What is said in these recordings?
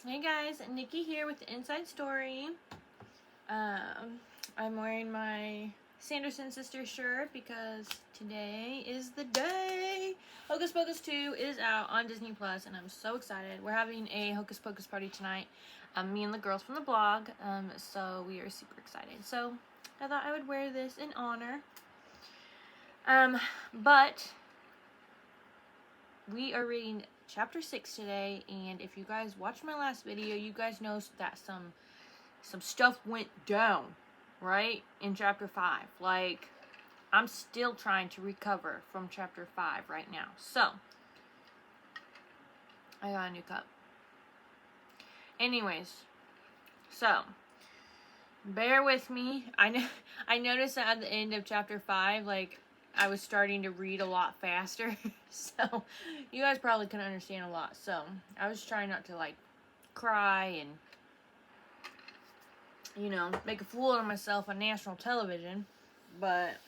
Hey guys, Nikki here with the Inside Story. I'm wearing my Sanderson Sisters shirt because today is the day. Hocus Pocus 2 is out on Disney Plus, and I'm so excited. We're having a Hocus Pocus party tonight. Me and the girls from the blog. So we are super excited. So I thought I would wear this in honor. But we are reading chapter 6 today, and if you guys watched my last video, you guys know that some stuff went down, right, in chapter 5. Like, I'm still trying to recover from chapter 5 right now. So, I got a new cup. Anyways, so, bear with me. I noticed that at the end of chapter 5, like, I was starting to read a lot faster. So, you guys probably couldn't understand a lot. So, I was trying not to, like, cry and, you know, make a fool of myself on national television. But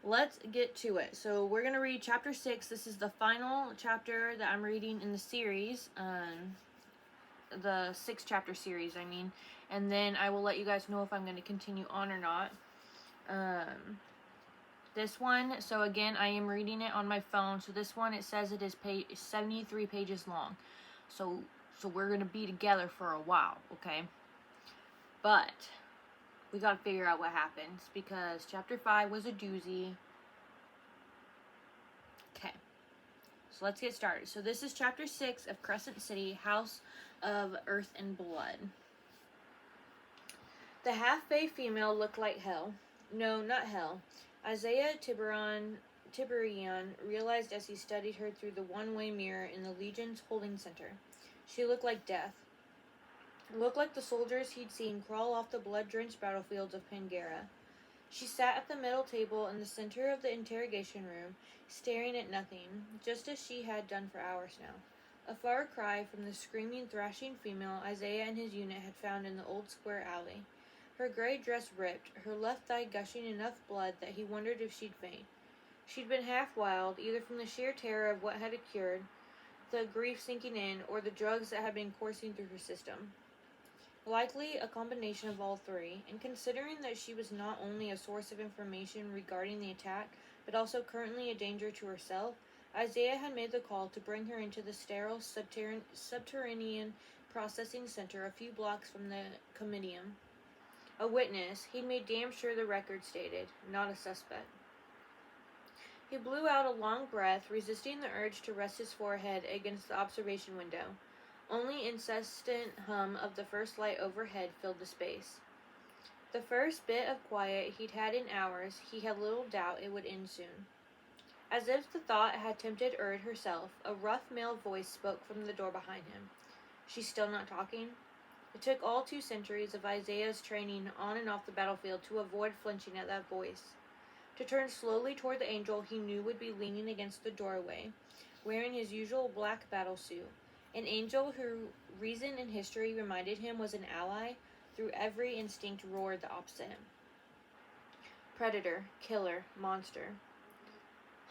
let's get to it. So we're going to read chapter 6. This is the final chapter that I'm reading in the series. The 6-chapter series, I mean. And then I will let you guys know if I'm going to continue on or not. This one, so again, I am reading it on my phone. So this one, it says it is 73 pages long. So we're going to be together for a while, okay? But we got to figure out what happens because chapter 5 was a doozy. Okay, so let's get started. So this is chapter 6 of Crescent City, House of Earth and Blood. The half-bay female looked like hell. No, not hell. Isaiah Tiberian realized as he studied her through the one-way mirror in the Legion's holding center. She looked like death. Looked like the soldiers he'd seen crawl off the blood-drenched battlefields of Pangera. She sat at the middle table in the center of the interrogation room, staring at nothing, just as she had done for hours now. A far cry from the screaming, thrashing female Isaiah and his unit had found in the old square alley. Her gray dress ripped, her left thigh gushing enough blood that he wondered if she'd faint. She'd been half wild, either from the sheer terror of what had occurred, the grief sinking in, or the drugs that had been coursing through her system. Likely a combination of all three, and considering that she was not only a source of information regarding the attack, but also currently a danger to herself, Isaiah had made the call to bring her into the sterile subterranean processing center a few blocks from the comitium. A witness, he'd made damn sure the record stated, not a suspect. He blew out a long breath, resisting the urge to rest his forehead against the observation window. Only incessant hum of the first light overhead filled the space. The first bit of quiet he'd had in hours, he had little doubt it would end soon. As if the thought had tempted Erd herself, a rough male voice spoke from the door behind him. She's still not talking? It took all 2 centuries of Isaiah's training on and off the battlefield to avoid flinching at that voice. To turn slowly toward the angel he knew would be leaning against the doorway, wearing his usual black battle suit. An angel who reason and history reminded him was an ally, through every instinct roared the opposite. Predator, killer, monster.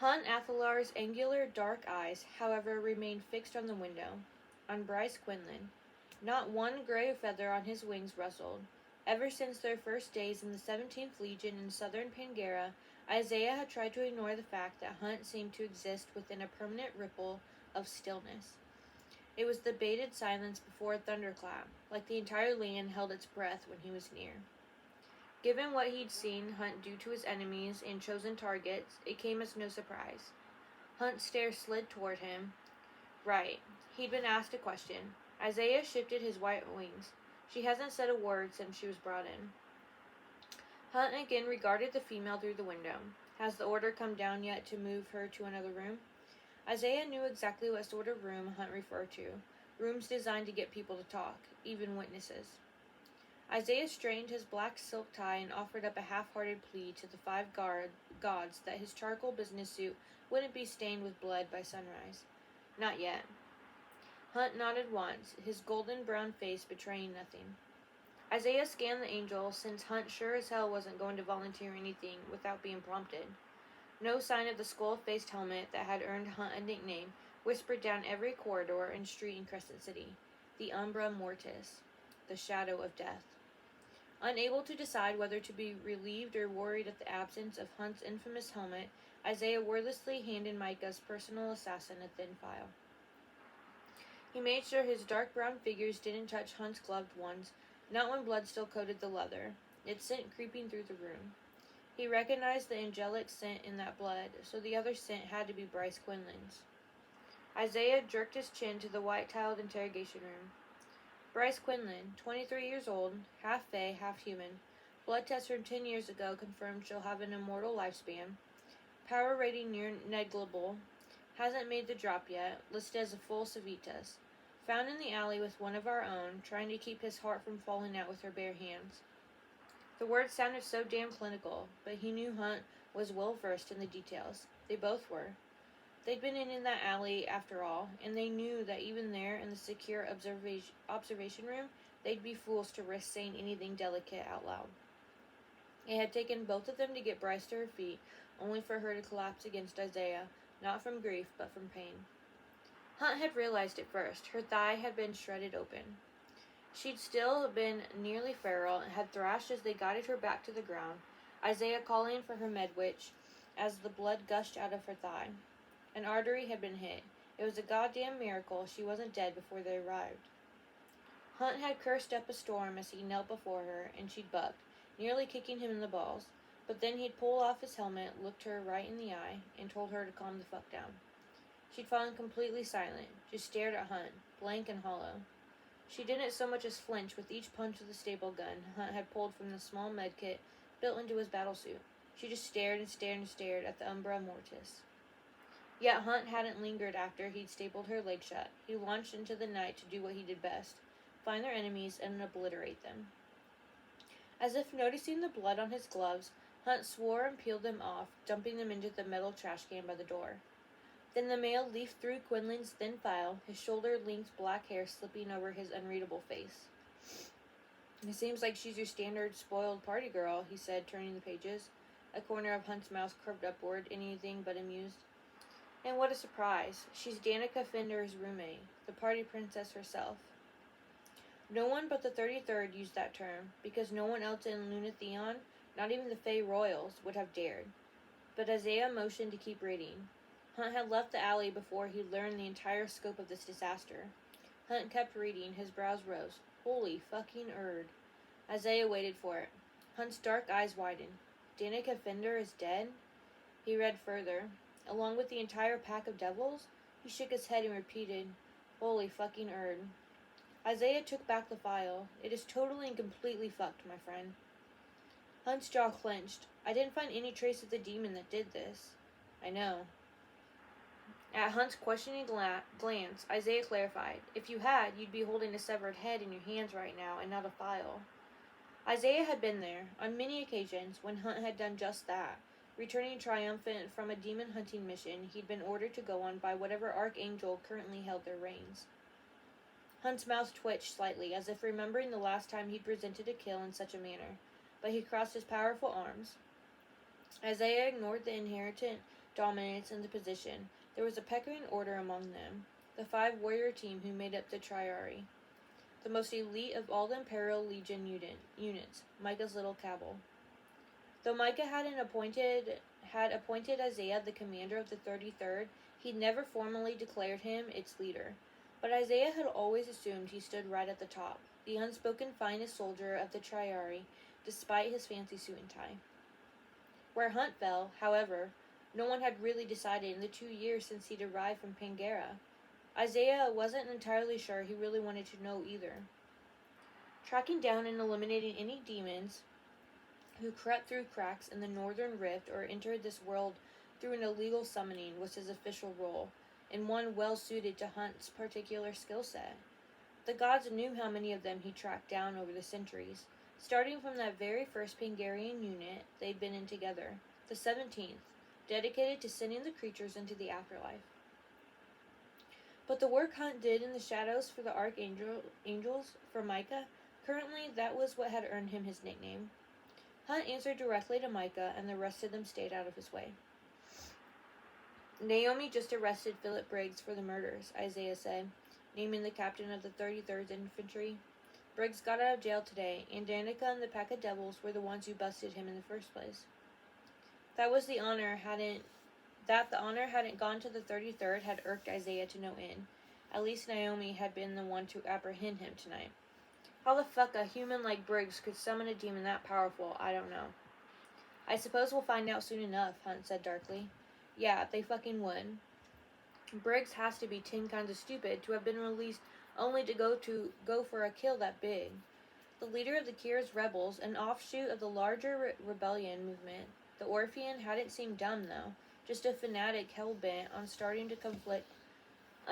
Hunt Athalar's angular dark eyes, however, remained fixed on the window, on Bryce Quinlan. Not one gray feather on his wings rustled. Ever since their first days in the 17th Legion in southern Pangera, Isaiah had tried to ignore the fact that Hunt seemed to exist within a permanent ripple of stillness. It was the bated silence before a thunderclap, like the entire land held its breath when he was near. Given what he'd seen Hunt do to his enemies and chosen targets, it came as no surprise. Hunt's stare slid toward him. Right, he'd been asked a question. Isaiah shifted his white wings. She hasn't said a word since she was brought in. Hunt again regarded the female through the window. Has the order come down yet to move her to another room? Isaiah knew exactly what sort of room Hunt referred to. Rooms designed to get people to talk, even witnesses. Isaiah straightened his black silk tie and offered up a half-hearted plea to the 5 gods that his charcoal business suit wouldn't be stained with blood by sunrise. Not yet. Hunt nodded once, his golden-brown face betraying nothing. Isaiah scanned the angel, since Hunt sure as hell wasn't going to volunteer anything without being prompted. No sign of the skull-faced helmet that had earned Hunt a nickname, whispered down every corridor and street in Crescent City. The Umbra Mortis, the shadow of death. Unable to decide whether to be relieved or worried at the absence of Hunt's infamous helmet, Isaiah wordlessly handed Micah's personal assassin a thin file. He made sure his dark brown fingers didn't touch Hunt's gloved ones, not when blood still coated the leather, its scent creeping through the room. He recognized the angelic scent in that blood, so the other scent had to be Bryce Quinlan's. Isaiah jerked his chin to the white-tiled interrogation room. Bryce Quinlan, 23 years old, half fae, half human. Blood tests from 10 years ago confirmed she'll have an immortal lifespan. Power rating near negligible. Hasn't made the drop yet, listed as a full civitas. Found in the alley with one of our own, trying to keep his heart from falling out with her bare hands. The words sounded so damn clinical, but he knew Hunt was well versed in the details. They both were. They'd been in that alley after all, and they knew that even there in the secure observation room, they'd be fools to risk saying anything delicate out loud. It had taken both of them to get Bryce to her feet, only for her to collapse against Isaiah, not from grief, but from pain. Hunt had realized it first. Her thigh had been shredded open. She'd still been nearly feral and had thrashed as they guided her back to the ground, Isaiah calling for her medwitch as the blood gushed out of her thigh. An artery had been hit. It was a goddamn miracle she wasn't dead before they arrived. Hunt had cursed up a storm as he knelt before her, and she'd bucked, nearly kicking him in the balls. But then he'd pulled off his helmet, looked her right in the eye, and told her to calm the fuck down. She'd fallen completely silent, just stared at Hunt, blank and hollow. She didn't so much as flinch with each punch of the staple gun Hunt had pulled from the small medkit built into his battlesuit. She just stared and stared and stared at the Umbra Mortis. Yet Hunt hadn't lingered after he'd stapled her leg shut. He launched into the night to do what he did best, find their enemies and obliterate them. As if noticing the blood on his gloves, Hunt swore and peeled them off, dumping them into the metal trash can by the door. Then the male leafed through Quinlan's thin file, his shoulder-length black hair slipping over his unreadable face. "It seems like she's your standard spoiled party girl," he said, turning the pages. A corner of Hunt's mouth curved upward, anything but amused. "And what a surprise. She's Danica Fender's roommate, the party princess herself." No one but the 33rd used that term, because no one else in Lunatheon, not even the Fae Royals, would have dared. But Isaiah motioned to keep reading. Hunt had left the alley before he learned the entire scope of this disaster. Hunt kept reading, his brows rose. Holy fucking erd. Isaiah waited for it. Hunt's dark eyes widened. Danica Fender is dead? He read further. Along with the entire pack of devils? He shook his head and repeated, Holy fucking erd. Isaiah took back the file. It is totally and completely fucked, my friend. Hunt's jaw clenched. I didn't find any trace of the demon that did this. I know. At Hunt's questioning glance, Isaiah clarified, If you had, you'd be holding a severed head in your hands right now and not a file. Isaiah had been there, on many occasions, when Hunt had done just that, returning triumphant from a demon-hunting mission he'd been ordered to go on by whatever archangel currently held their reins. Hunt's mouth twitched slightly, as if remembering the last time he'd presented a kill in such a manner, but he crossed his powerful arms. Isaiah ignored the inherent dominance in the position. There was a pecking order among them, the 5 warrior team who made up the Triari, the most elite of all the Imperial Legion units, Micah's little cabal. Though Micah had appointed Isaiah the commander of the 33rd, he'd never formally declared him its leader. But Isaiah had always assumed he stood right at the top, the unspoken finest soldier of the Triari, despite his fancy suit and tie. Where Hunt fell, however, no one had really decided in the 2 years since he'd arrived from Pangera. Isaiah wasn't entirely sure he really wanted to know either. Tracking down and eliminating any demons who crept through cracks in the northern rift or entered this world through an illegal summoning was his official role, and one well suited to Hunt's particular skill set. The gods knew how many of them he tracked down over the centuries, starting from that very first Pangarian unit they'd been in together, the 17th, dedicated to sending the creatures into the afterlife. But the work Hunt did in the shadows for the archangels, for Micah, currently that was what had earned him his nickname. Hunt answered directly to Micah, and the rest of them stayed out of his way. Naomi just arrested Philip Briggs for the murders, Isaiah said, naming the captain of the 33rd Infantry. Briggs got out of jail today, and Danica and the pack of devils were the ones who busted him in the first place. That the honor hadn't gone to the 33rd had irked Isaiah to no end. At least Naomi had been the one to apprehend him tonight. How the fuck a human like Briggs could summon a demon that powerful, I don't know. I suppose we'll find out soon enough, Hunt said darkly. Yeah, they fucking would. Briggs has to be 10 kinds of stupid to have been released only to go for a kill that big. The leader of the Kira's rebels, an offshoot of the larger rebellion movement. The Orphean hadn't seemed dumb, though, just a fanatic hell-bent on starting a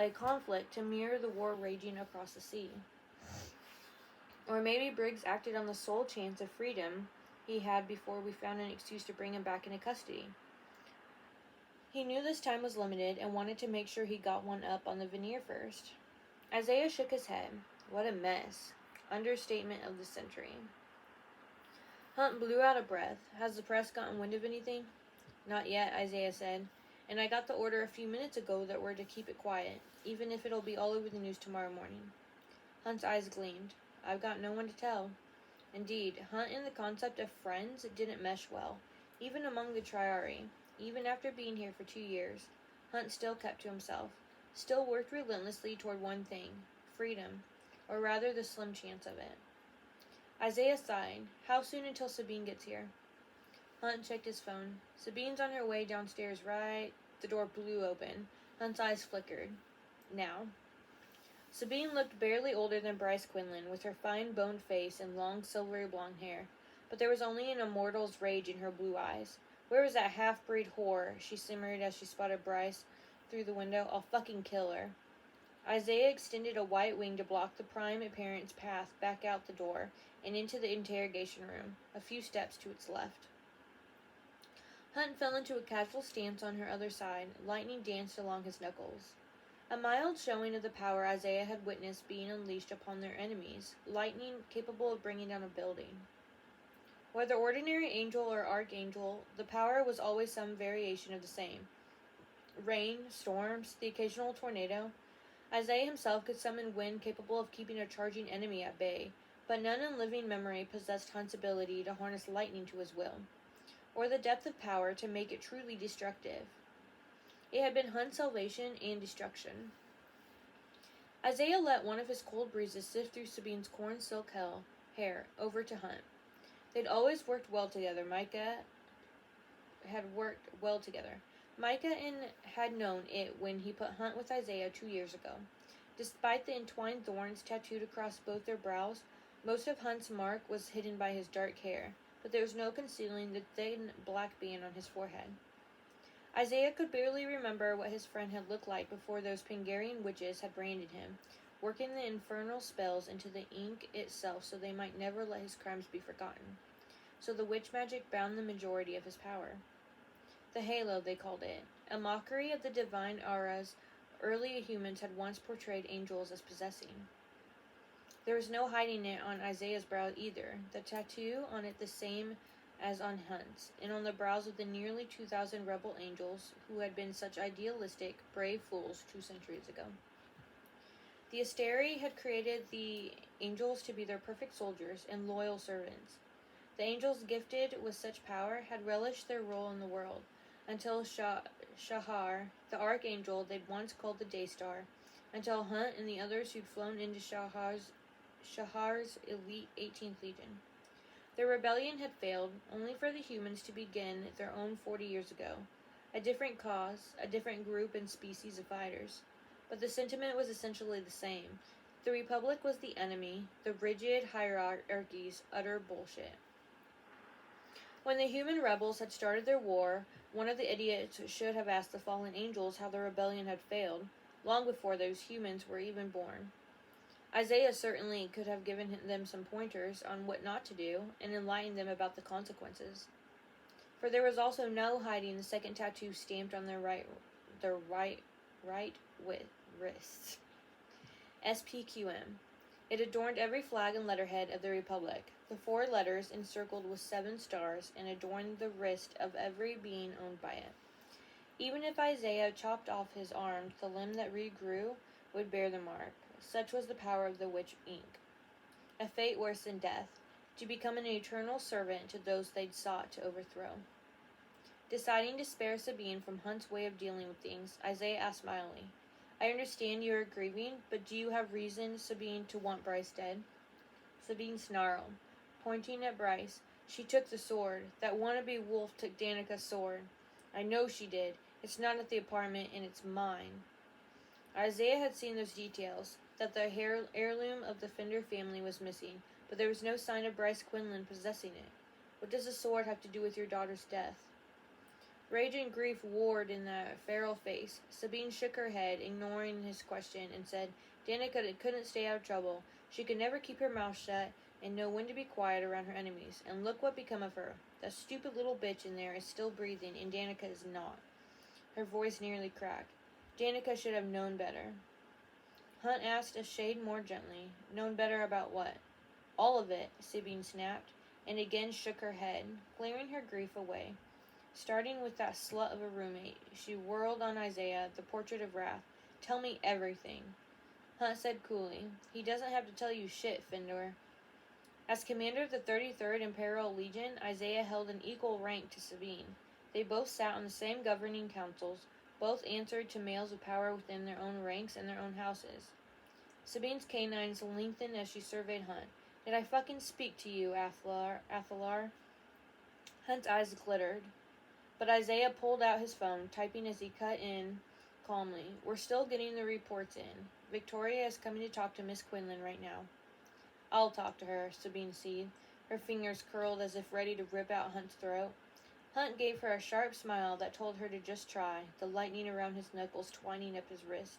conflict to mirror the war raging across the sea. Or maybe Briggs acted on the sole chance of freedom he had before we found an excuse to bring him back into custody. He knew this time was limited and wanted to make sure he got one up on the veneer first. Isaiah shook his head. What a mess. Understatement of the century. Hunt blew out a breath. Has the press gotten wind of anything? Not yet, Isaiah said. And I got the order a few minutes ago that we're to keep it quiet, even if it'll be all over the news tomorrow morning. Hunt's eyes gleamed. I've got no one to tell. Indeed, Hunt and the concept of friends didn't mesh well, even among the Triari. Even after being here for 2 years, Hunt still kept to himself, still worked relentlessly toward one thing, freedom, or rather the slim chance of it. Isaiah sighed. How soon until Sabine gets here? Hunt checked his phone. Sabine's on her way downstairs, right? The door blew open. Hunt's eyes flickered. Now. Sabine looked barely older than Bryce Quinlan, with her fine-boned face and long silvery blonde hair, but there was only an immortal's rage in her blue eyes. Where was that half-breed whore? She simmered as she spotted Bryce through the window. I'll fucking kill her. Isaiah extended a white wing to block the prime apparent's path back out the door and into the interrogation room, a few steps to its left. Hunt fell into a casual stance on her other side. Lightning danced along his knuckles. A mild showing of the power Isaiah had witnessed being unleashed upon their enemies, lightning capable of bringing down a building. Whether ordinary angel or archangel, the power was always some variation of the same. Rain, storms, the occasional tornado. Isaiah himself could summon wind capable of keeping a charging enemy at bay, but none in living memory possessed Hunt's ability to harness lightning to his will, or the depth of power to make it truly destructive. It had been Hunt's salvation and destruction. Isaiah let one of his cold breezes sift through Sabine's corn silk hair over to Hunt. They'd always worked well together. Micah had known it when he put Hunt with Isaiah 2 years ago. Despite the entwined thorns tattooed across both their brows, most of Hunt's mark was hidden by his dark hair, but there was no concealing the thin black band on his forehead. Isaiah could barely remember what his friend had looked like before those Pingarian witches had branded him, working the infernal spells into the ink itself so they might never let his crimes be forgotten. So the witch magic bound the majority of his power. The halo, they called it, a mockery of the divine auras early humans had once portrayed angels as possessing. There was no hiding it on Isaiah's brow either, the tattoo on it the same as on Hunt's, and on the brows of the nearly 2,000 rebel angels who had been such idealistic, brave fools 2 centuries ago. The Asteri had created the angels to be their perfect soldiers and loyal servants. The angels gifted with such power had relished their role in the world, until Shahar, the archangel they'd once called the Daystar, until Hunt and the others who'd flown into Shahar's elite 18th Legion. Their rebellion had failed, only for the humans to begin their own 40 years ago. A different cause, a different group and species of fighters. But the sentiment was essentially the same. The Republic was the enemy, the rigid hierarchies, utter bullshit. When the human rebels had started their war, one of the idiots should have asked the fallen angels how the rebellion had failed, long before those humans were even born. Isaiah certainly could have given them some pointers on what not to do and enlightened them about the consequences. For there was also no hiding the second tattoo stamped on their right wrist. SPQM. It adorned every flag and letterhead of the Republic, the 4 letters encircled with 7 stars, and adorned the wrist of every being owned by it. Even if Isaiah chopped off his arm, the limb that regrew would bear the mark. Such was the power of the witch ink. A fate worse than death, to become an eternal servant to those they'd sought to overthrow. Deciding to spare Sabine from Hunt's way of dealing with things, Isaiah asked mildly, I understand you are grieving, but do you have reason, Sabine, to want Bryce dead? Sabine snarled, pointing at Bryce. She took the sword. That wannabe wolf took Danica's sword. I know she did. It's not at the apartment, and it's mine. Isaiah had seen those details, that the heirloom of the Fender family was missing, but there was no sign of Bryce Quinlan possessing it. What does the sword have to do with your daughter's death? Rage and grief warred in that feral face. Sabine shook her head, ignoring his question, and said, Danica couldn't stay out of trouble. She could never keep her mouth shut and know when to be quiet around her enemies. And look what become of her. That stupid little bitch in there is still breathing, and Danica is not. Her voice nearly cracked. Danica should have known better. Hunt asked a shade more gently. Known better about what? All of it, Sabine snapped, and again shook her head, clearing her grief away. Starting with that slut of a roommate, she whirled on Isaiah, the portrait of wrath. Tell me everything. Hunt said coolly, He doesn't have to tell you shit, Findor. As commander of the 33rd Imperial Legion, Isaiah held an equal rank to Sabine. They both sat on the same governing councils, both answered to males of power within their own ranks and their own houses. Sabine's canines lengthened as she surveyed Hunt. Did I fucking speak to you, Athalar? Hunt's eyes glittered. But Isaiah pulled out his phone, typing as he cut in calmly. We're still getting the reports in. Victoria is coming to talk to Miss Quinlan right now. I'll talk to her, Sabine said, her fingers curled as if ready to rip out Hunt's throat. Hunt gave her a sharp smile that told her to just try, the lightning around his knuckles twining up his wrist.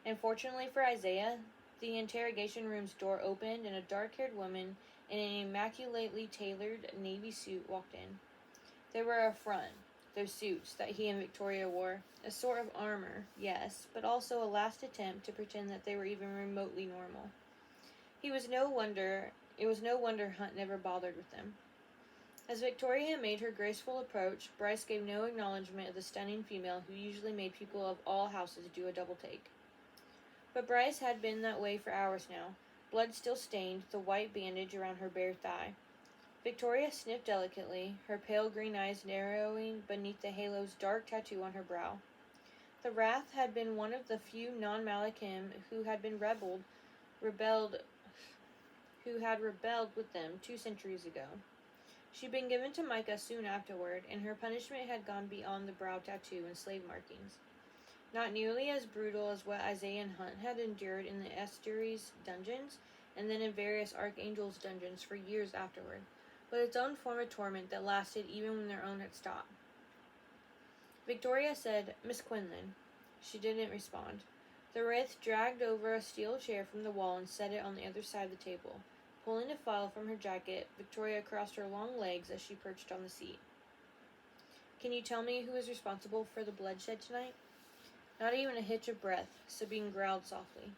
And fortunately for Isaiah, the interrogation room's door opened and a dark-haired woman in an immaculately tailored navy suit walked in. They were a front, those suits that he and Victoria wore, a sort of armor, yes, but also a last attempt to pretend that they were even remotely normal. It was no wonder Hunt never bothered with them. As Victoria made her graceful approach, Bryce gave no acknowledgement of the stunning female who usually made people of all houses do a double take. But Bryce had been that way for hours now, blood still stained the white bandage around her bare thigh. Victoria sniffed delicately, her pale green eyes narrowing beneath the halo's dark tattoo on her brow. The Wrath had been one of the few non-Malachim who had rebelled with them 2 centuries ago. She'd been given to Micah soon afterward, and her punishment had gone beyond the brow tattoo and slave markings. Not nearly as brutal as what Isaiah and Hunt had endured in the Estuary's dungeons, and then in various Archangel's dungeons for years afterward, but its own form of torment that lasted even when their own had stopped. Victoria said, Miss Quinlan. She didn't respond. The Wraith dragged over a steel chair from the wall and set it on the other side of the table. Pulling a file from her jacket, Victoria crossed her long legs as she perched on the seat. Can you tell me who is responsible for the bloodshed tonight? Not even a hitch of breath, Sabine growled softly.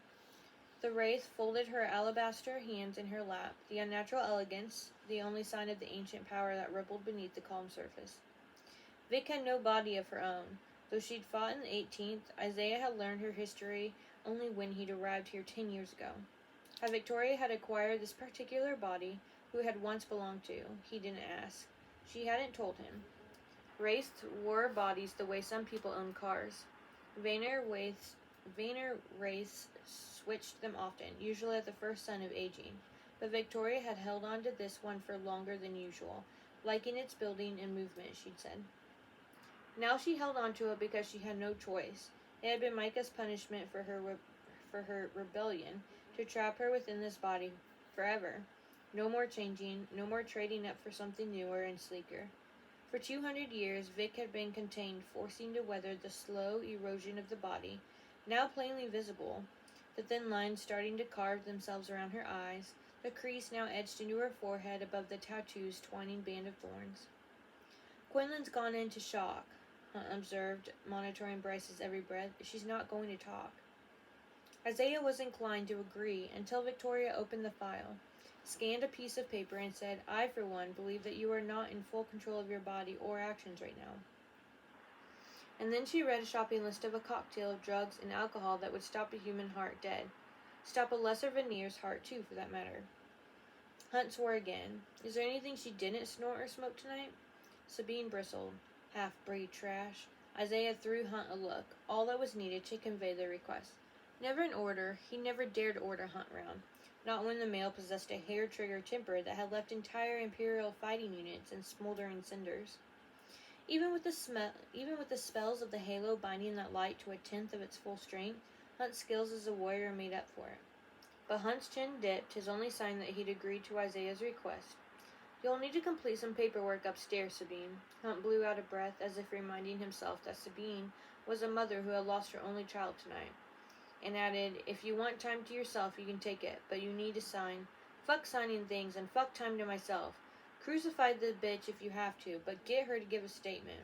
The Wraith folded her alabaster hands in her lap, the unnatural elegance, the only sign of the ancient power that rippled beneath the calm surface. Vic had no body of her own. Though she'd fought in the 18th, Isaiah had learned her history only when he'd arrived here 10 years ago. How Victoria had acquired this particular body, who had once belonged to, he didn't ask. She hadn't told him. Wraiths wore bodies the way some people own cars. Vainer wraiths switched them often, usually at the first sign of aging, but Victoria had held on to this one for longer than usual, liking its building and movement, she'd said. Now she held on to it because she had no choice. It had been Micah's punishment for her rebellion, to trap her within this body forever. No more changing, no more trading up for something newer and sleeker. For 200 years, Vic had been contained, forcing to weather the slow erosion of the body, now plainly visible, the thin lines starting to carve themselves around her eyes, the crease now etched into her forehead above the tattoo's twining band of thorns. Quinlan's gone into shock, Hunt observed, monitoring Bryce's every breath. She's not going to talk. Isaiah was inclined to agree until Victoria opened the file, scanned a piece of paper, and said, I, for one, believe that you are not in full control of your body or actions right now. And then she read a shopping list of a cocktail of drugs and alcohol that would stop a human heart dead. Stop a lesser veneer's heart, too, for that matter. Hunt swore again. Is there anything she didn't snort or smoke tonight? Sabine bristled. Half-breed trash. Isaiah threw Hunt a look, all that was needed to convey the request. Never an order, he never dared order Hunt round. Not when the male possessed a hair-trigger temper that had left entire Imperial fighting units in smoldering cinders. Even with the spells of the halo binding that light to a tenth of its full strength, Hunt's skills as a warrior made up for it. But Hunt's chin dipped, his only sign that he'd agreed to Isaiah's request. You'll need to complete some paperwork upstairs, Sabine. Hunt blew out a breath as if reminding himself that Sabine was a mother who had lost her only child tonight, and added, if you want time to yourself, you can take it, but you need to sign. Fuck signing things and fuck time to myself. Crucify the bitch if you have to, but get her to give a statement.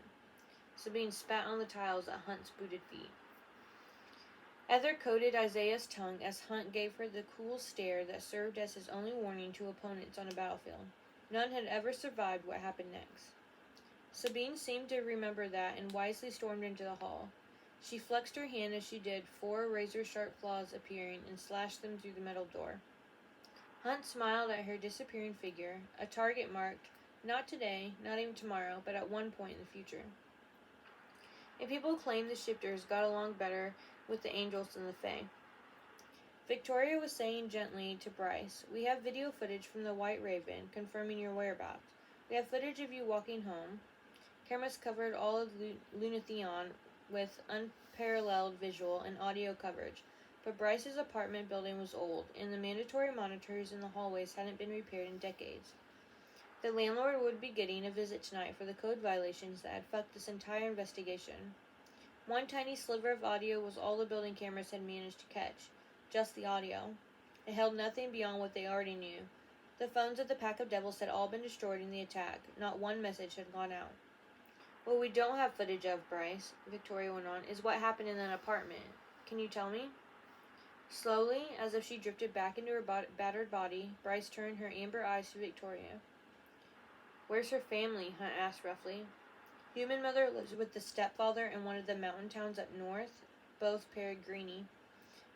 Sabine spat on the tiles at Hunt's booted feet. Ether coated Isaiah's tongue as Hunt gave her the cool stare that served as his only warning to opponents on a battlefield. None had ever survived what happened next. Sabine seemed to remember that and wisely stormed into the hall. She flexed her hand as she did, 4 razor-sharp claws appearing and slashed them through the metal door. Hunt smiled at her disappearing figure, a target marked, not today, not even tomorrow, but at one point in the future. And people claimed the shifters got along better with the angels than the Fae. Victoria was saying gently to Bryce, we have video footage from the White Raven confirming your whereabouts. We have footage of you walking home. Cameras covered all of Lunatheon with unparalleled visual and audio coverage, but Bryce's apartment building was old, and the mandatory monitors in the hallways hadn't been repaired in decades. The landlord would be getting a visit tonight for the code violations that had fucked this entire investigation. One tiny sliver of audio was all the building cameras had managed to catch. Just the audio. It held nothing beyond what they already knew. The phones of the pack of devils had all been destroyed in the attack. Not one message had gone out. What we don't have footage of, Bryce, Victoria went on, is what happened in that apartment. Can you tell me? Slowly, as if she drifted back into her battered body, Bryce turned her amber eyes to Victoria. Where's her family? Hunt asked roughly. Human mother lives with the stepfather in one of the mountain towns up north, both Peregrini,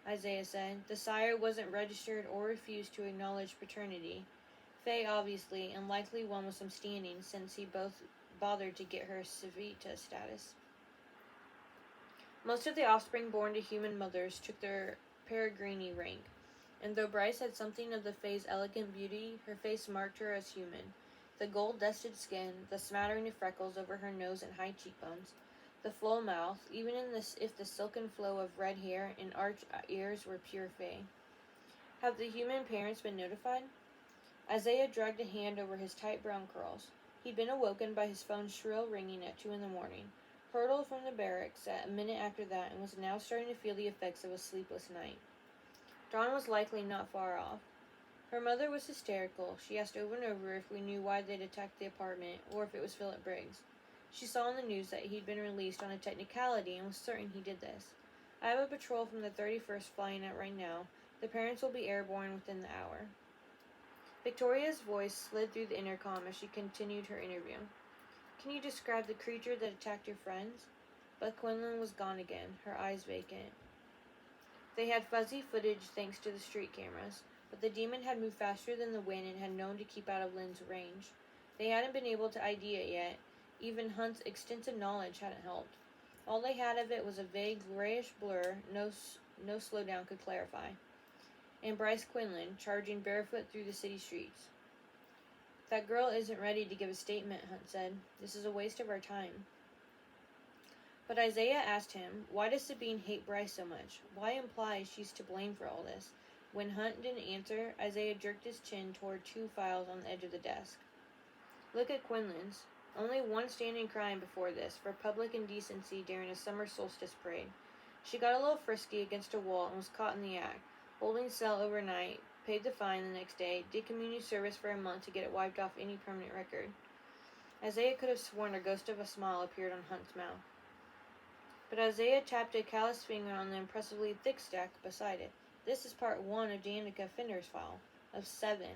Isaiah said. The sire wasn't registered or refused to acknowledge paternity. Faye, obviously, and likely one with some standing, since he both bothered to get her Civita status. Most of the offspring born to human mothers took their Peregrini rank, and though Bryce had something of the Fae's elegant beauty, her face marked her as human. The gold-dusted skin, the smattering of freckles over her nose and high cheekbones, the full mouth, even if the silken flow of red hair and arched ears were pure Fae. Have the human parents been notified? Isaiah dragged a hand over his tight brown curls. He'd been awoken by his phone's shrill ringing at 2 a.m, hurtled from the barracks a minute after that, and was now starting to feel the effects of a sleepless night. Dawn was likely not far off. Her mother was hysterical. She asked over and over if we knew why they'd attacked the apartment, or if it was Philip Briggs. She saw in the news that he'd been released on a technicality and was certain he did this. I have a patrol from the 31st flying out right now. The parents will be airborne within the hour. Victoria's voice slid through the intercom as she continued her interview. Can you describe the creature that attacked your friends? But Quinlan was gone again, her eyes vacant. They had fuzzy footage thanks to the street cameras, but the demon had moved faster than the wind and had known to keep out of Lynn's range. They hadn't been able to ID it yet. Even Hunt's extensive knowledge hadn't helped. All they had of it was a vague grayish blur no slowdown could clarify. And Bryce Quinlan, charging barefoot through the city streets. That girl isn't ready to give a statement, Hunt said. This is a waste of our time. But Isaiah asked him, why does Sabine hate Bryce so much? Why imply she's to blame for all this? When Hunt didn't answer, Isaiah jerked his chin toward 2 files on the edge of the desk. Look at Quinlan's. Only one standing crying before this, for public indecency during a summer solstice parade. She got a little frisky against a wall and was caught in the act, holding cell overnight, paid the fine the next day, did community service for a month to get it wiped off any permanent record. Isaiah could have sworn a ghost of a smile appeared on Hunt's mouth. But Isaiah tapped a calloused finger on the impressively thick stack beside it. This is part 1 of Danica Fender's file, of 7.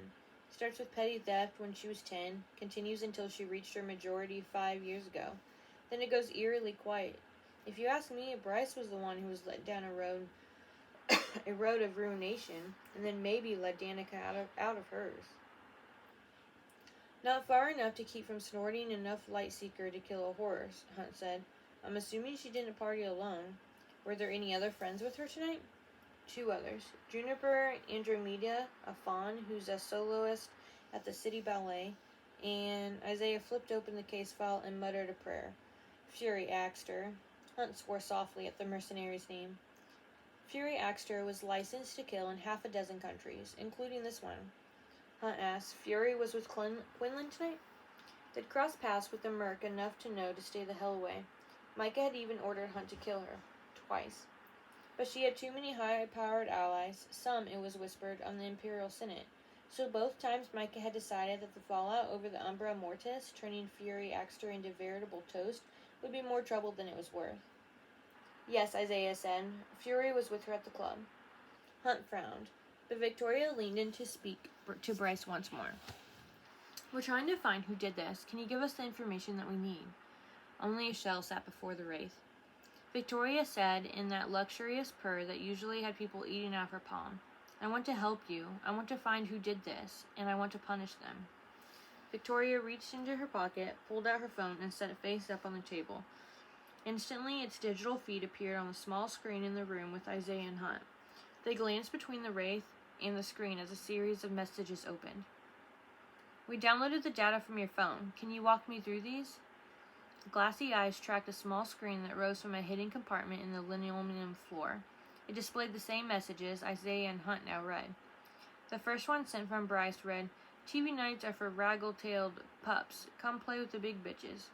Starts with petty theft when she was 10, continues until she reached her majority 5 years ago. Then it goes eerily quiet. If you ask me, Bryce was the one who was led down a road of ruination, and then maybe led Danica out of hers. Not far enough to keep from snorting enough light seeker to kill a horse, Hunt said. I'm assuming she didn't party alone. Were there any other friends with her tonight? 2 others. Juniper Andromeda, a faun who's a soloist at the city ballet, and Isaiah flipped open the case file and muttered a prayer. Fury Axter. Hunt swore softly at the mercenary's name. Fury Axter was licensed to kill in half a dozen countries, including this one. Hunt asked, Fury was with Quinlan tonight? They'd crossed paths with the merc enough to know to stay the hell away. Micah had even ordered Hunt to kill her. Twice. But she had too many high-powered allies, some, it was whispered, on the Imperial Senate. So both times Micah had decided that the fallout over the Umbra Mortis, turning Fury Axter into veritable toast, would be more trouble than it was worth. Yes, Isaiah said. Fury was with her at the club. Hunt frowned, but Victoria leaned in to speak to Bryce once more. We're trying to find who did this. Can you give us the information that we need? Only a shell sat before the wraith. Victoria said in that luxurious purr that usually had people eating out of her palm, I want to help you. I want to find who did this, and I want to punish them. Victoria reached into her pocket, pulled out her phone, and set it face up on the table. Instantly, its digital feed appeared on the small screen in the room with Isaiah and Hunt. They glanced between the wraith and the screen as a series of messages opened. We downloaded the data from your phone. Can you walk me through these? Glassy eyes tracked a small screen that rose from a hidden compartment in the linoleum floor. It displayed the same messages Isaiah and Hunt now read. The first one, sent from Bryce, read, TV nights are for raggle-tailed pups. Come play with the big bitches.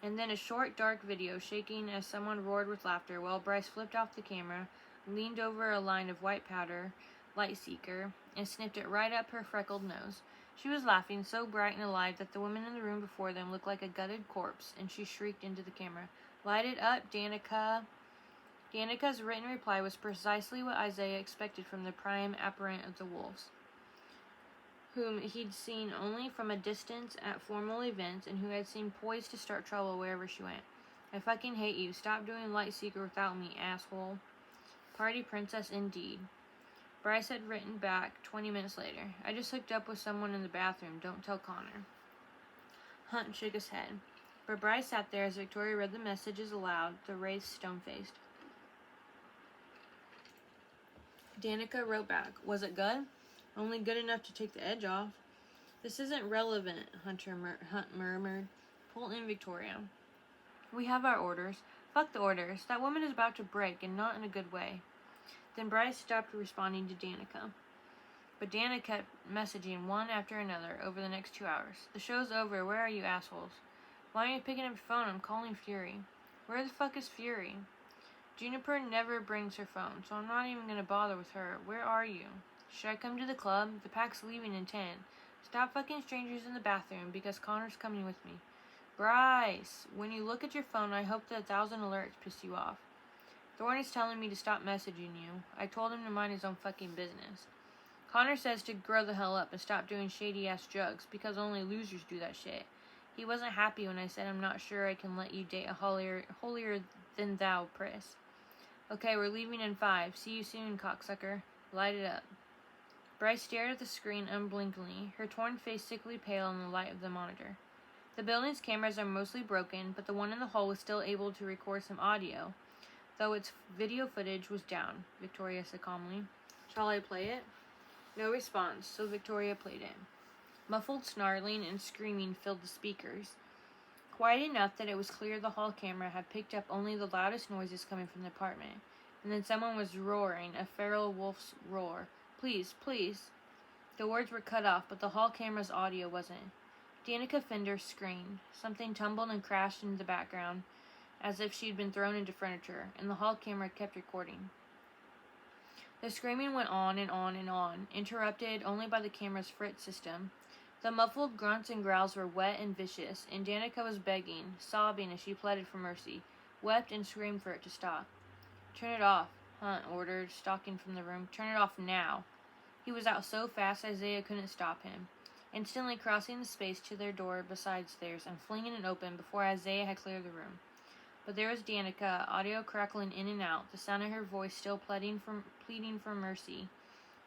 And then a short, dark video shaking as someone roared with laughter while Bryce flipped off the camera, leaned over a line of white powder, light seeker, and snipped it right up her freckled nose. She was laughing so bright and alive that the woman in the room before them looked like a gutted corpse, and she shrieked into the camera, Light it up, Danica. Danica's written reply was precisely what Isaiah expected from the prime apparent of the wolves, whom he'd seen only from a distance at formal events and who had seemed poised to start trouble wherever she went. I fucking hate you. Stop doing Lightseeker without me, asshole. Party princess indeed. Bryce had written back 20 minutes later. I just hooked up with someone in the bathroom. Don't tell Connor. Hunt shook his head. But Bryce sat there as Victoria read the messages aloud, the wraith stone-faced. Danica wrote back. Was it good? Only good enough to take the edge off. This isn't relevant, Hunt murmured. Pull in Victoria. We have our orders. Fuck the orders. That woman is about to break, and not in a good way. Then Bryce stopped responding to Danica. But Danica kept messaging one after another over the next 2 hours. The show's over. Where are you, assholes? Why aren't you picking up your phone? I'm calling Fury. Where the fuck is Fury? Juniper never brings her phone, so I'm not even going to bother with her. Where are you? Should I come to the club? The pack's leaving in 10. Stop fucking strangers in the bathroom because Connor's coming with me. Bryce, when you look at your phone, I hope that 1,000 alerts piss you off. Thorne is telling me to stop messaging you. I told him to mind his own fucking business. Connor says to grow the hell up and stop doing shady-ass drugs because only losers do that shit. He wasn't happy when I said I'm not sure I can let you date a holier-than-thou priss. Okay, we're leaving in 5. See you soon, cocksucker. Light it up. Bryce stared at the screen unblinkingly, her torn face sickly pale in the light of the monitor. The building's cameras are mostly broken, but the one in the hall was still able to record some audio, though its video footage was down, Victoria said calmly. Shall I play it? No response, so Victoria played it. Muffled snarling and screaming filled the speakers, quiet enough that it was clear the hall camera had picked up only the loudest noises coming from the apartment. And then someone was roaring, a feral wolf's roar. Please, please. The words were cut off, but the hall camera's audio wasn't. Danica Fender screamed. Something tumbled and crashed into the background, as if she'd been thrown into furniture, and the hall camera kept recording. The screaming went on and on and on, interrupted only by the camera's frit system. The muffled grunts and growls were wet and vicious, and Danica was begging, sobbing as she pleaded for mercy, wept and screamed for it to stop. Turn it off, Hunt ordered, stalking from the room. Turn it off now. He was out so fast Isaiah couldn't stop him, instantly crossing the space to their door beside theirs and flinging it open before Isaiah had cleared the room. But there was Danica, audio crackling in and out, the sound of her voice still pleading for mercy,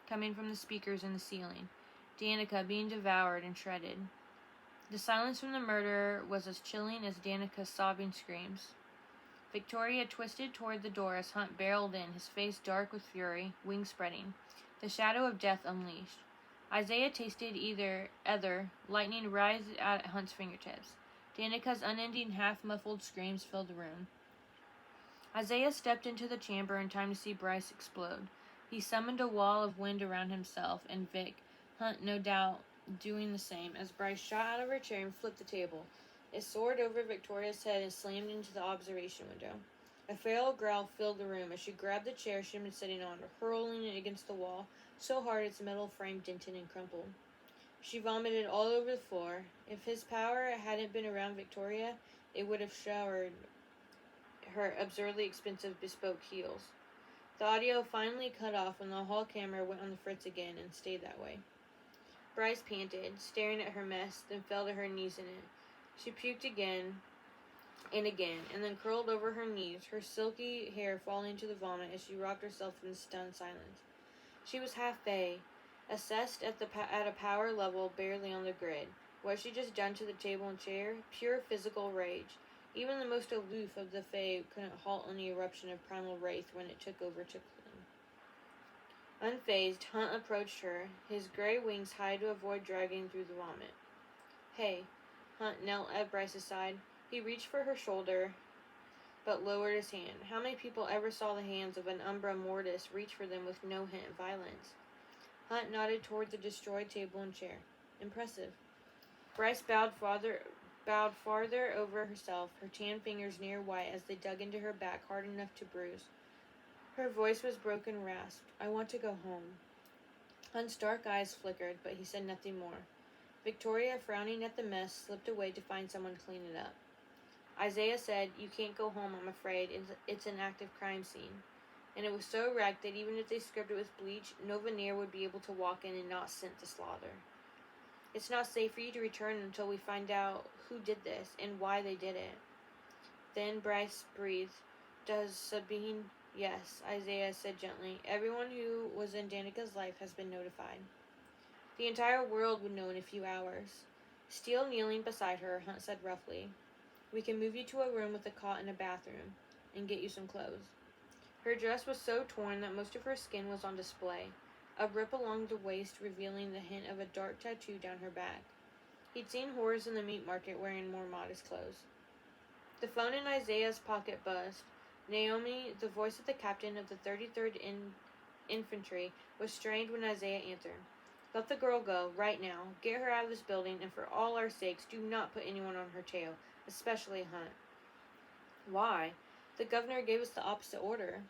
coming from the speakers in the ceiling. Danica being devoured and shredded. The silence from the murderer was as chilling as Danica's sobbing screams. Victoria twisted toward the door as Hunt barreled in, his face dark with fury, wings spreading, the shadow of death unleashed. Isaiah tasted ether, lightning writhed at Hunt's fingertips. Danica's unending, half-muffled screams filled the room. Isaiah stepped into the chamber in time to see Bryce explode. He summoned a wall of wind around himself, and Vic, Hunt no doubt doing the same, as Bryce shot out of her chair and flipped the table. It soared over Victoria's head and slammed into the observation window. A feral growl filled the room as she grabbed the chair she had been sitting on, hurling it against the wall, so hard its metal frame dented and crumpled. She vomited all over the floor. If his power hadn't been around Victoria, it would have showered her absurdly expensive bespoke heels. The audio finally cut off when the hall camera went on the fritz again and stayed that way. Bryce panted, staring at her mess, then fell to her knees in it. She puked again, and then curled over her knees, her silky hair falling to the vomit as she rocked herself in stunned silence. She was half bay, assessed at a power level barely on the grid. What she just done to the table and chair? Pure physical rage. Even the most aloof of the Fae couldn't halt any eruption of primal wraith when it took over them. Unfazed, Hunt approached her, his gray wings high to avoid dragging through the vomit. Hey. Hunt knelt at Bryce's side. He reached for her shoulder, but lowered his hand. How many people ever saw the hands of an Umbra Mortis reach for them with no hint of violence? Hunt nodded toward the destroyed table and chair. Impressive. Bryce bowed farther over herself, her tan fingers near white as they dug into her back hard enough to bruise. Her voice was broken, rasped. I want to go home. Hunt's dark eyes flickered, but he said nothing more. Victoria, frowning at the mess, slipped away to find someone to clean it up. Isaiah said, You can't go home, I'm afraid. It's an active crime scene. And it was so wrecked that even if they scrubbed it with bleach, no veneer would be able to walk in and not scent the slaughter. It's not safe for you to return until we find out who did this and why they did it. Then Bryce breathed. Does Sabine? Yes, Isaiah said gently. Everyone who was in Danica's life has been notified. The entire world would know in a few hours. Still kneeling beside her, Hunt said roughly, We can move you to a room with a cot and a bathroom, and get you some clothes. Her dress was so torn that most of her skin was on display, a rip along the waist revealing the hint of a dark tattoo down her back. He'd seen whores in the meat market wearing more modest clothes. The phone in Isaiah's pocket buzzed. Naomi, the voice of the captain of the 33rd Infantry, was strained when Isaiah answered. Let the girl go, right now. Get her out of this building, and for all our sakes, do not put anyone on her tail, especially Hunt. Why? The governor gave us the opposite order.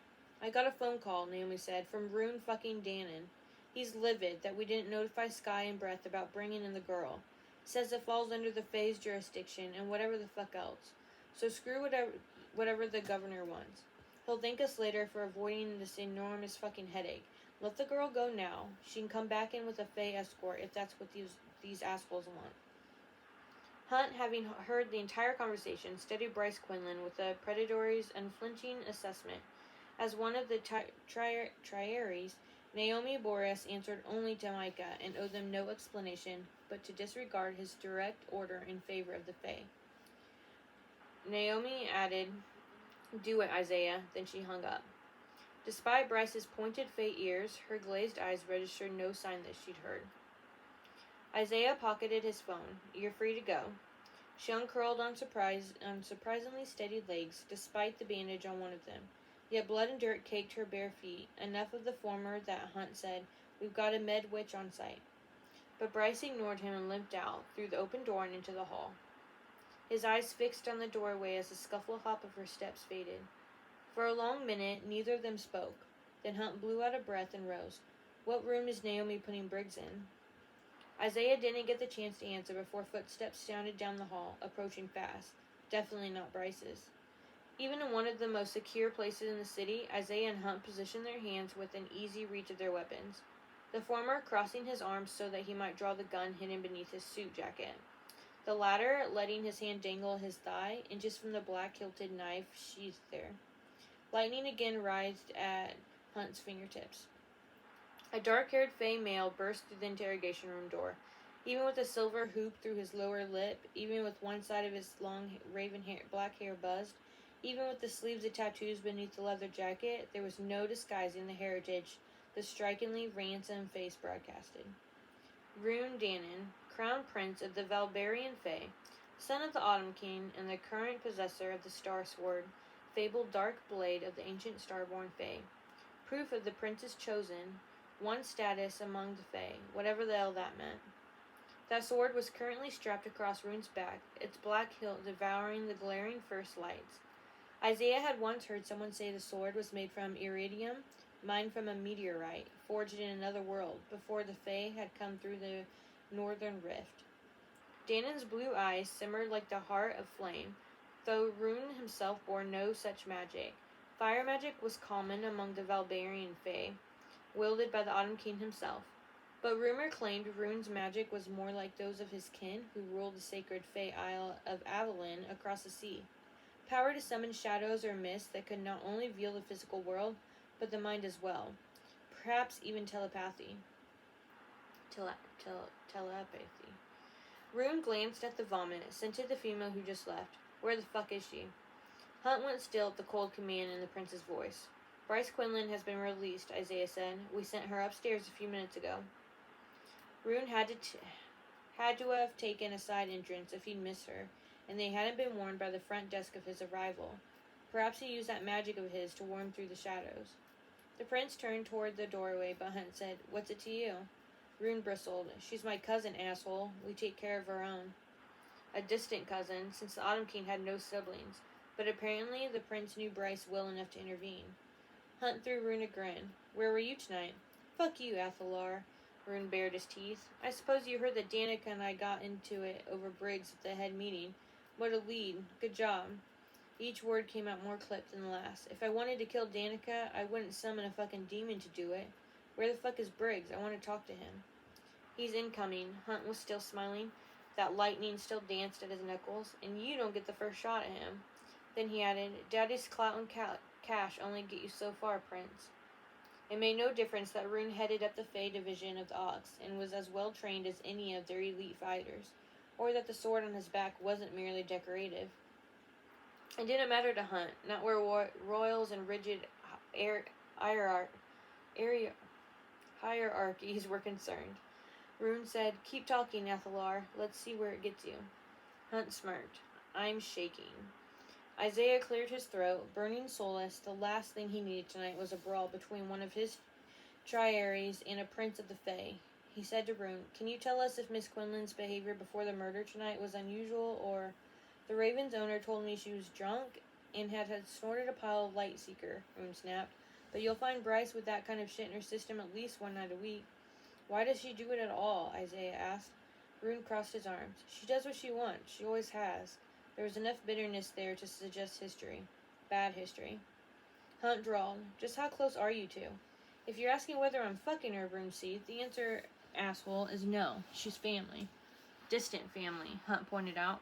I got a phone call, Naomi said, from Rune fucking Dannon. He's livid that we didn't notify Sky and Breath about bringing in the girl. Says it falls under the Fae's jurisdiction and whatever the fuck else. So screw whatever the governor wants. He'll thank us later for avoiding this enormous fucking headache. Let the girl go now. She can come back in with a Fae escort if that's what these assholes want. Hunt, having heard the entire conversation, studied Bryce Quinlan with the Predator's unflinching assessment. As one of the Triaries, Naomi Boris answered only to Micah and owed them no explanation but to disregard his direct order in favor of the Fae. Naomi added, Do it, Isaiah. Then she hung up. Despite Bryce's pointed Fae ears, her glazed eyes registered no sign that she'd heard. Isaiah pocketed his phone. You're free to go. She uncurled on surprisingly steady legs, despite the bandage on one of them. Yet blood and dirt caked her bare feet, enough of the former that Hunt said, We've got a med witch on site. But Bryce ignored him and limped out, through the open door and into the hall. His eyes fixed on the doorway as the scuffle hop of her steps faded. For a long minute, neither of them spoke. Then Hunt blew out a breath and rose. What room is Naomi putting Briggs in? Isaiah didn't get the chance to answer before footsteps sounded down the hall, approaching fast. Definitely not Bryce's. Even in one of the most secure places in the city, Isaiah and Hunt positioned their hands within easy reach of their weapons, the former crossing his arms so that he might draw the gun hidden beneath his suit jacket. the latter letting his hand dangle his thigh, inches from the black-hilted knife sheathed there. Lightning again writhed at Hunt's fingertips. A dark-haired Fey male burst through the interrogation room door. Even with a silver hoop through his lower lip, even with one side of his long black hair buzzed, even with the sleeves of tattoos beneath the leather jacket, there was no disguising the heritage the strikingly ransom face broadcasted. Rune Dannon, crown prince of the Valbarian Fae, son of the Autumn King and the current possessor of the Star Sword, fabled dark blade of the ancient starborn Fae. Proof of the prince's chosen, one status among the Fae, whatever the hell that meant. That sword was currently strapped across Rune's back, its black hilt devouring the glaring first lights. Isaiah had once heard someone say the sword was made from iridium, mined from a meteorite, forged in another world, before the Fae had come through the northern rift. Dannon's blue eyes simmered like the heart of flame, though Rune himself bore no such magic. Fire magic was common among the Valbarian Fae, wielded by the Autumn King himself. But rumor claimed Rune's magic was more like those of his kin who ruled the sacred Fae Isle of Avalon across the sea. Power to summon shadows or mists that could not only veil the physical world, but the mind as well. Perhaps even telepathy. Telepathy. Rune glanced at the vomit, scented the female who just left. Where the fuck is she? Hunt went still at the cold command in the prince's voice. Bryce Quinlan has been released, Isaiah said. We sent her upstairs a few minutes ago. Rune had to have taken a side entrance if he'd missed her, and they hadn't been warned by the front desk of his arrival. Perhaps he used that magic of his to worm through the shadows. The prince turned toward the doorway, but Hunt said, What's it to you? Rune bristled. She's my cousin, asshole. We take care of our own. A distant cousin, since the Autumn King had no siblings, but apparently the prince knew Bryce well enough to intervene. Hunt threw Rune a grin. Where were you tonight? Fuck you, Athalar. Rune bared his teeth. I suppose you heard that Danica and I got into it over Briggs at the head meeting. What a lead. Good job. Each word came out more clipped than the last. If I wanted to kill Danica, I wouldn't summon a fucking demon to do it. Where the fuck is Briggs? I want to talk to him. He's incoming. Hunt was still smiling. That lightning still danced at his knuckles. And you don't get the first shot at him. Then he added, Daddy's clout and cash only get you so far, Prince. It made no difference that Rune headed up the Fae division of the Ox and was as well trained as any of their elite fighters, or that the sword on his back wasn't merely decorative. It didn't matter to Hunt, not where royals and rigid hierarchies were concerned. Rune said, Keep talking, Athalar. Let's see where it gets you. Hunt smirked. I'm shaking. Isaiah cleared his throat, burning soulless. The last thing he needed tonight was a brawl between one of his triaries and a prince of the Fae. He said to Rune, Can you tell us if Miss Quinlan's behavior before the murder tonight was unusual, or... The Raven's owner told me she was drunk and had snorted a pile of Lightseeker, Rune snapped. But you'll find Bryce with that kind of shit in her system at least one night a week. Why does she do it at all? Isaiah asked. Rune crossed his arms. She does what she wants. She always has. There was enough bitterness there to suggest history. Bad history. Hunt drawled. Just how close are you two? If you're asking whether I'm fucking her, Rune seethed, the answer, asshole, is no. She's family. Distant family, Hunt pointed out.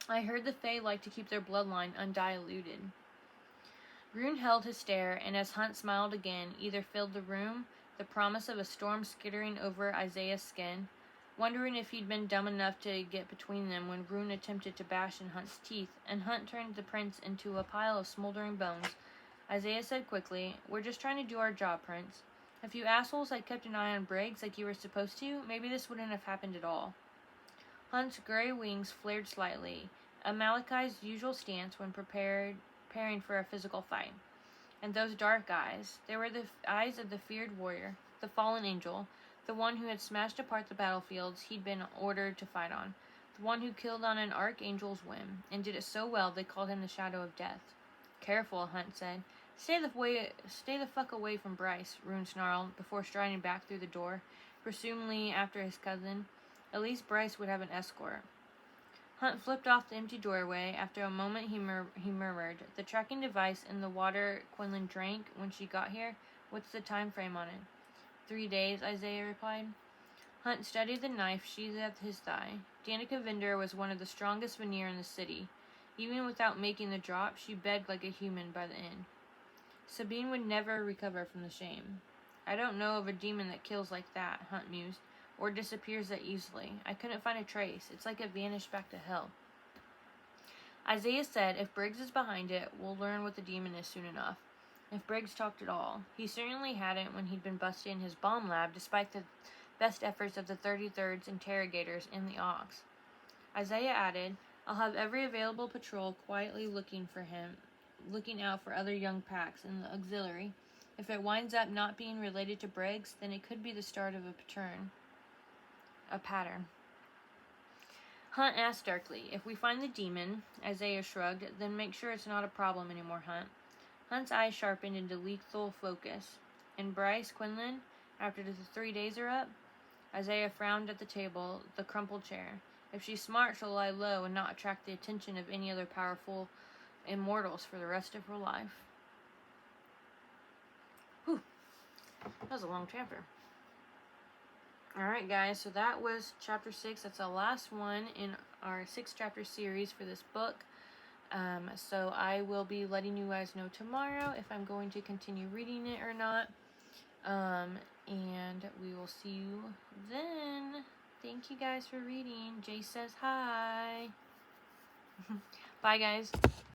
I heard the Fae like to keep their bloodline undiluted. Rune held his stare, and as Hunt smiled again, either filled the room, the promise of a storm skittering over Isaiah's skin, wondering if he'd been dumb enough to get between them when Rune attempted to bash in Hunt's teeth, and Hunt turned the prince into a pile of smoldering bones. Isaiah said quickly, We're just trying to do our job, Prince. If you assholes had kept an eye on Briggs like you were supposed to, maybe this wouldn't have happened at all. Hunt's gray wings flared slightly, a Malachi's usual stance when preparing for a physical fight. And those dark eyes, they were the eyes of the feared warrior, the fallen angel, the one who had smashed apart the battlefields he'd been ordered to fight on, the one who killed on an archangel's whim, and did it so well they called him the Shadow of Death. Careful, Hunt said. Stay the fuck away from Bryce, Rune snarled, before striding back through the door, presumably after his cousin. At least Bryce would have an escort. Hunt flipped off the empty doorway. After a moment he murmured, The tracking device in the water Quinlan drank when she got here, what's the time frame on it? 3 days, Isaiah replied. Hunt studied the knife sheathed at his thigh. Danica Vinder was one of the strongest veneer in the city. Even without making the drop, she begged like a human by the end. Sabine would never recover from the shame. I don't know of a demon that kills like that, Hunt mused, or disappears that easily. I couldn't find a trace. It's like it vanished back to hell. Isaiah said if Briggs is behind it, we'll learn what the demon is soon enough. If Briggs talked at all. He certainly hadn't when he'd been busted in his bomb lab, despite the best efforts of the 33rd's interrogators in the Ox. Isaiah added, I'll have every available patrol quietly looking out for other young packs in the auxiliary. If it winds up not being related to Briggs, then it could be the start of a pattern. Hunt asked darkly, if we find the demon, Isaiah shrugged, then make sure it's not a problem anymore, Hunt. Hunt's eyes sharpened into lethal focus. And Bryce Quinlan, after the 3 days are up? Isaiah frowned at the table, the crumpled chair. If she's smart, she'll lie low and not attract the attention of any other powerful immortals for the rest of her life. Whew. That was a long chapter. Alright, guys, so that was chapter 6. That's the last one in our 6-chapter series for this book. So I will be letting you guys know tomorrow if I'm going to continue reading it or not. And we will see you then. Thank you guys for reading. Jay says hi. Bye, guys.